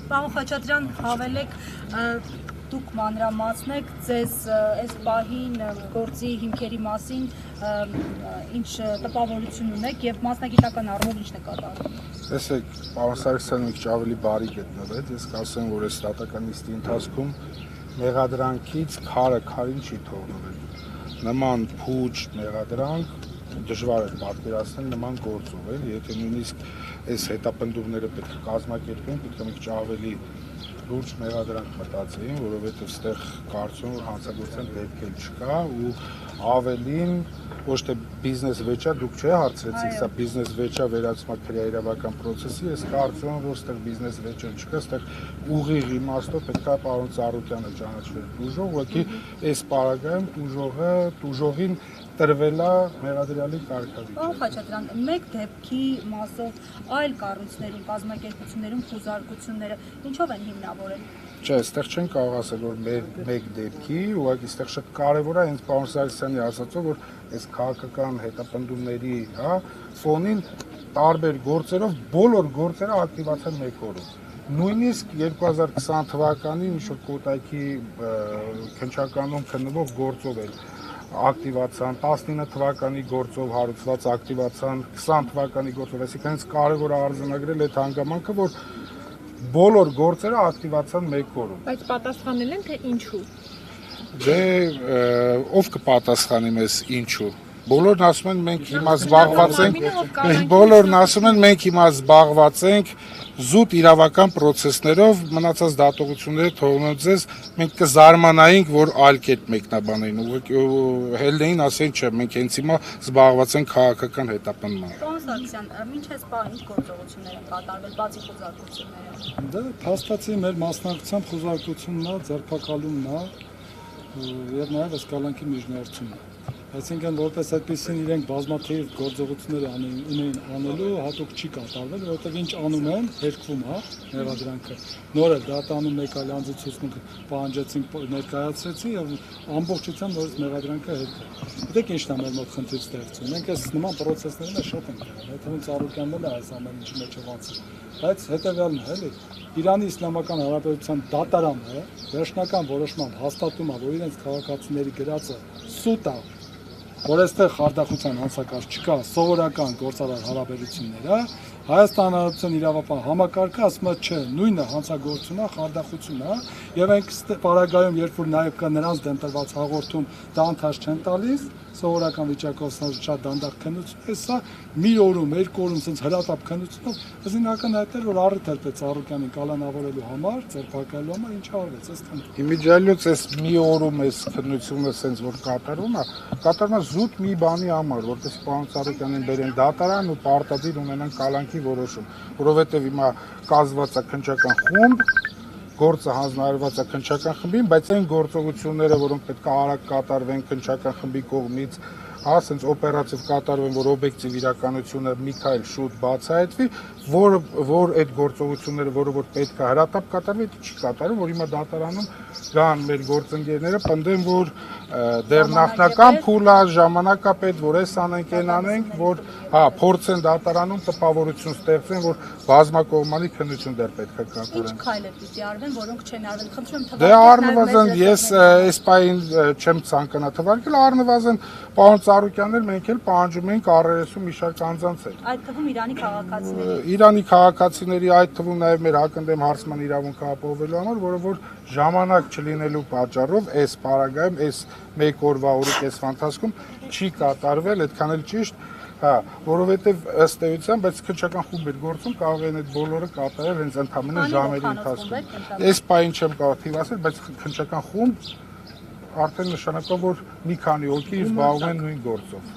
Պարոն Խաչատրյան, հավելեք դուք մանրամասնեք ձեզ այս պահին գործի հիմքերի մասին ինչ տպավորություն ունեք եւ մասնագիտական առումով ինչ նկատառում։ Տեսեք, պարոն Սարգսյանը մի քիչ ավելի բարի գտնվեց, ես կասեմ, որ այս ստատական նիստի ընթացքում մեղադրանքից քարը քարին չի թողնվել։ Նման փուչ մեղադրանք դժվար է պատկերացնել նման գործով, եթե նույնիսկ այս հետապնդումները պետք է կազմակերպեն, պետք է մի քիչ ավելի լուրջ մեղադրանք մտածեին, որովհետև ստեղ կարծում որ հանցագործության դեպք էլ չկա ու ավելին ոչ թե բիզնես վեճա, դուք չէ հարցրեցիք, սա բիզնես վեճա վերացման քրեայրավական process-ի, ես կարծում եմ, որ ստեղ բիզնես վեճը չկա, ստեղ ուղիղ իմաստով պետք է պարոն Ծառուկյանը ճանաչվել ուժող, ուղղակի այս պարագայում ուժողին տրվել է մեղադրյալի կարգավիճակը։ Պարոն Խաչատրյան, մեկ դեպքի մասով այլ կառույցներում, կազմակերպություններում խոզարկությունները ինչով են հիմնավորել։ Չէ, այստեղ չեն կարող ասել, որ մեկ դեպքի, ուղղակի այստեղ շատ կարևոր է հենց պարոն Սարգսյանի ասածով, որ այս քաղաքական հետապնդումների, ֆոնին տարբեր գործերով բոլոր գործերը ակտիվացան մեկ օրում։ Նույնիսկ 2020 թվականի ինչ-որ Կոտայքի քննչականում քննվող գործով էլ ակտիվացան, 19 թվականի գործով հարուցված ակտիվացան, 20 թվականի գործով, այսինքն հենց կարևոր է արձանագրել այդ հանգամանքը, որ բոլոր գործերը ակտիվացան մեկ օրում։ Բայց պատասխանել են, թե ինչու։ Դե ով կպատասխանի մեզ ինչու։ Բոլորն ասում են մենք հիմա զբաղված ենք, բոլորն ասում են մենք հիմա զբաղված ենք զուտ իրավական process-ներով, մնացած դատողությունները թողնենք ձեզ, մենք կզարմանայինք, որ այլ կերպ մեկնաբանեին, հելնեին ասեն չէ, մենք հենց հիմա զբաղված ենք քաղաքական հետապնդմամբ։ Պարոն Սարգսյան, ինչ այս պահին ինչ գործողություններ են կատարվել, բացի խոզարկությունները։ Դա փաստացի մեր մասնակցությամբ խոզարկությունն է, ձերբակալումն է եւ նաեւ այս կալանքի միջնորդումն է։ Այսինքն որպես այդպեսին իրենք բազմաթիվ գործողություններ ունեին անելու, հատուկ չի կատարվել, որովհետև ինչ անում են, հերկվում է մեղադրանքը։ Նոր է դատանում մեկ այլ անձի ցուցմունքը պահանջեցին, ներկայացրեցին եւ ամբողջությամբ նորից մեղադրանքը հերկվում։ Գիտեք ինչն է մեր մոտ խնդիր ստեղծում։ Մենք այս նման process-ներն շատ ենք եղել, հետո Ծառուկյանն է այս ամեն ինչի մեջ ողանցել։ Բայց հետեւյալն է, էլի Իրանի Իսլամական Հանրապետության դատարանը վերջնական որոշմամբ հաստատում է, որ իրենց քաղաքացիների գրածը սուտ է, որ այստեղ խարդախության հանցակարգ չկա, սովորական գործարար հարաբերություններ, Հայաստան Հանրապետության իրավապահ համակարգը ասում է չէ, նույնը հանցագործությունն է, խարդախությունն է, եւ այն պարագայում, երբ որ նաեւ կա նրանց դեմ տրված հաղորդում, դա ընթաց չեն տալիս, սովորական վիճակով շատ դանդաղ քննություն է, սա մի օրում, երկու օրում sense հրատապ քննությունով, զինական այդտեղ որ առիթ էր Ծառուկյանին կալանավորելու համար, ձերբակալելու համար ինչ արվեց, այսքան։ Իմիջիալից այս մի օրում այս քննությունը sense որ կատարվում է զուտ մի բանի համար, որտեղ պարոն Ծառուկյանին բերեն դատարան ու պարտադիր ունենան կալանքի որոշում, որովհետև հիմա կազմված է քննչական խումբ, գործը հանձնարարված է քննչական խմբին, բայց այն գործողությունները, որոնք պետք է արագ կատարվեն քննչական խմբի կողմից, ասենց օպերատիվ կատարվեն, որ օբյեկտիվ իրականությունը մի քայլ շուտ բացահայտվի, որ այդ գործողությունները, որը որ պետք է հրատապ կատարվի, չի կատարվում, որ հիմա դատարանում գան մեր գործընկերները, պնդեն, որ դեռ նախնական փուլը ժամանակապետ, որ այս անենք, այն անենք, որ փորձեն դատարանում տպավորություն ստեղծեն, որ բազմակողմանի քննություն դեռ պետք է կատարեն։ Ինչ քայլեր պիտի արվեն, որոնք չեն արվել, խնդրում եմ Դե առնվազն ես այս պահին չեմ ցանկանա թվարկել, առնվազն պարոն Ծառուկյաններ մենք էլ պահանջում ենք առերեսում մի շարք անձանց հետ։ այդ թվում Իրանի քաղաքացիների։ Իրանի քաղաքացիների, այդ թվում նաև մեր հակընդդեմ հարցման իրավունքը ապահովելու համար, որը որ ժամանակ չլինելու պատճառով այս պարագայում, այս մեկ օրվա օրի ընթացքում չի կատարվել, այդքան էլ ճիշտ, որովհետև ըստ էության, բայց քննչական խումբ էր գործում, կարող են այդ բոլորը կատարել հենց ընդամենը ժամերի ընթացքում։ Այս պահին չեմ կարող թիվ ասել, բայց քննչական խումբ արդեն նշանակում որ մի քանի հոգի զբաղվում են նույն գործով։